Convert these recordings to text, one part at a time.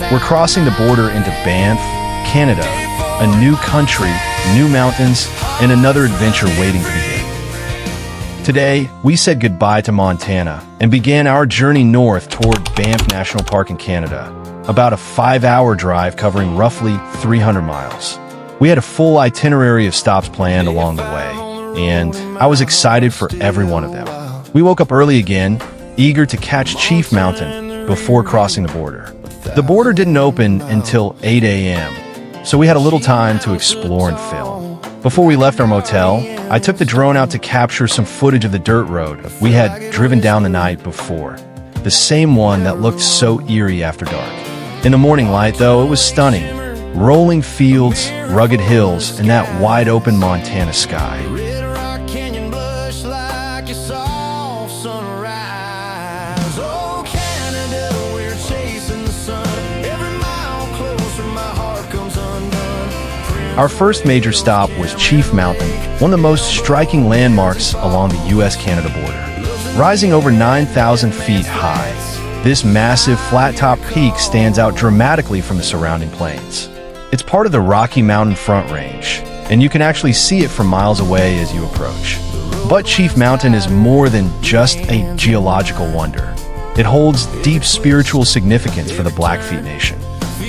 We're crossing the border into Banff, Canada, a new country, new mountains, and another adventure waiting to begin. Today, we said goodbye to Montana and began our journey north toward Banff National Park in Canada, about a 5-hour drive covering roughly 300 miles. We had a full itinerary of stops planned along the way, and I was excited for every one of them. We woke up early again, eager to catch Chief Mountain before crossing the border. The border didn't open until 8 a.m., so we had a little time to explore and film. Before we left our motel, I took the drone out to capture some footage of the dirt road we had driven down the night before, the same one that looked so eerie after dark. In the morning light, though, it was stunning. Rolling fields, rugged hills, and that wide-open Montana sky. Our first major stop was Chief Mountain, one of the most striking landmarks along the U.S.-Canada border. Rising over 9,000 feet high, this massive flat-top peak stands out dramatically from the surrounding plains. It's part of the Rocky Mountain Front Range, and you can actually see it from miles away as you approach. But Chief Mountain is more than just a geological wonder. It holds deep spiritual significance for the Blackfeet Nation.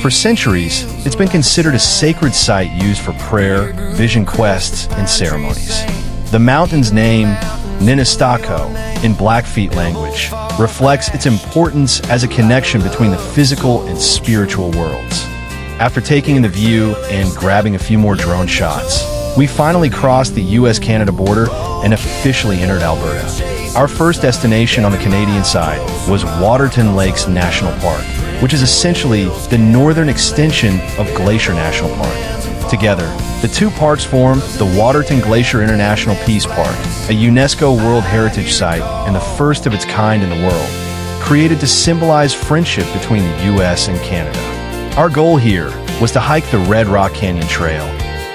For centuries, it's been considered a sacred site used for prayer, vision quests, and ceremonies. The mountain's name, Ninistako, in Blackfeet language, reflects its importance as a connection between the physical and spiritual worlds. After taking in the view and grabbing a few more drone shots, we finally crossed the U.S.-Canada border and officially entered Alberta. Our first destination on the Canadian side was Waterton Lakes National Park, which is essentially the northern extension of Glacier National Park. Together, the two parks form the Waterton Glacier International Peace Park, a UNESCO World Heritage Site and the first of its kind in the world, created to symbolize friendship between the U.S. and Canada. Our goal here was to hike the Red Rock Canyon Trail,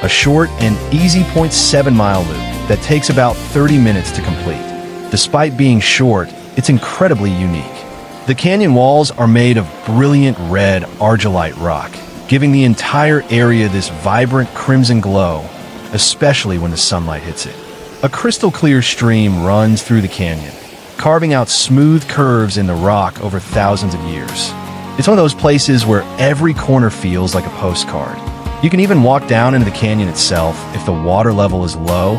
a short and easy 0.7-mile loop that takes about 30 minutes to complete. Despite being short, it's incredibly unique. The canyon walls are made of brilliant red argillite rock, giving the entire area this vibrant crimson glow, especially when the sunlight hits it. A crystal clear stream runs through the canyon, carving out smooth curves in the rock over thousands of years. It's one of those places where every corner feels like a postcard. You can even walk down into the canyon itself if the water level is low,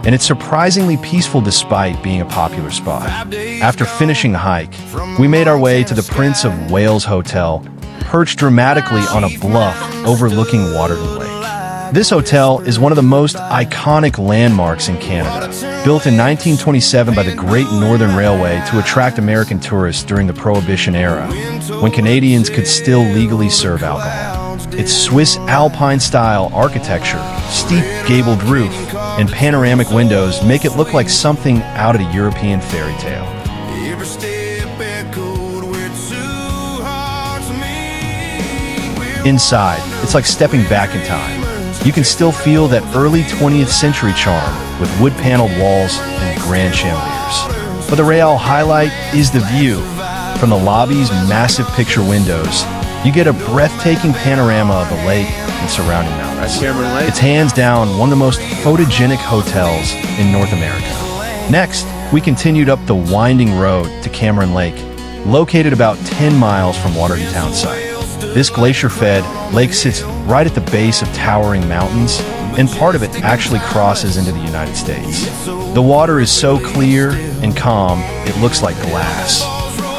and it's surprisingly peaceful despite being a popular spot. After finishing the hike, we made our way to the Prince of Wales Hotel, perched dramatically on a bluff overlooking Waterton Lake. This hotel is one of the most iconic landmarks in Canada, built in 1927 by the Great Northern Railway to attract American tourists during the Prohibition era, when Canadians could still legally serve alcohol. Its Swiss Alpine-style architecture, steep gabled roof, and panoramic windows make it look like something out of a European fairy tale. Inside, it's like stepping back in time. You can still feel that early 20th century charm with wood-paneled walls and grand chandeliers. But the real highlight is the view. From the lobby's massive picture windows, you get a breathtaking panorama of the lake and surrounding mountains. It's hands down one of the most photogenic hotels in North America. Next, we continued up the winding road to Cameron Lake, located about 10 miles from Waterton town site. This glacier-fed lake sits right at the base of towering mountains, and part of it actually crosses into the United States. The water is so clear and calm, it looks like glass,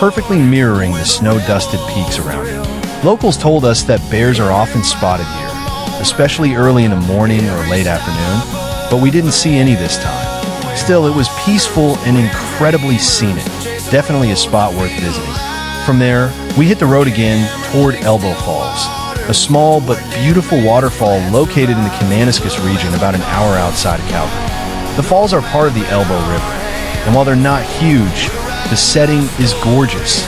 perfectly mirroring the snow-dusted peaks around it. Locals told us that bears are often spotted here, especially early in the morning or late afternoon, but we didn't see any this time. Still, it was peaceful and incredibly scenic, definitely a spot worth visiting. From there, we hit the road again toward Elbow Falls, a small but beautiful waterfall located in the Kananaskis region about an hour outside of Calgary. The falls are part of the Elbow River, and while they're not huge, the setting is gorgeous.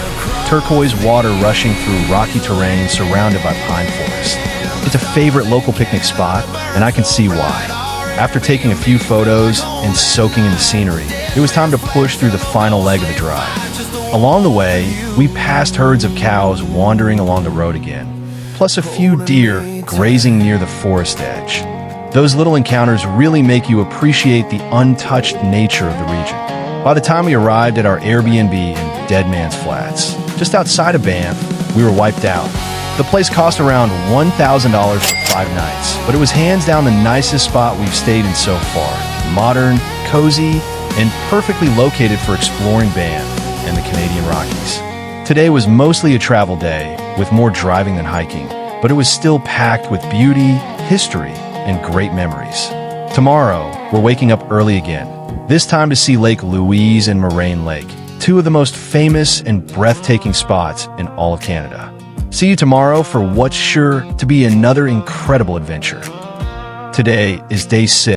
Turquoise water rushing through rocky terrain surrounded by pine forest. It's a favorite local picnic spot, and I can see why. After taking a few photos and soaking in the scenery, it was time to push through the final leg of the drive. Along the way, we passed herds of cows wandering along the road again, plus a few deer grazing near the forest edge. Those little encounters really make you appreciate the untouched nature of the region. By the time we arrived at our Airbnb in Dead Man's Flats, just outside of Banff, we were wiped out. The place cost around $1,000 for 5 nights, but it was hands down the nicest spot we've stayed in so far. Modern, cozy, and perfectly located for exploring Banff and the Canadian Rockies. Today was mostly a travel day, with more driving than hiking, but it was still packed with beauty, history, and great memories. Tomorrow, we're waking up early again, this time to see Lake Louise and Moraine Lake, two of the most famous and breathtaking spots in all of Canada. See you tomorrow for what's sure to be another incredible adventure. Today is day 6.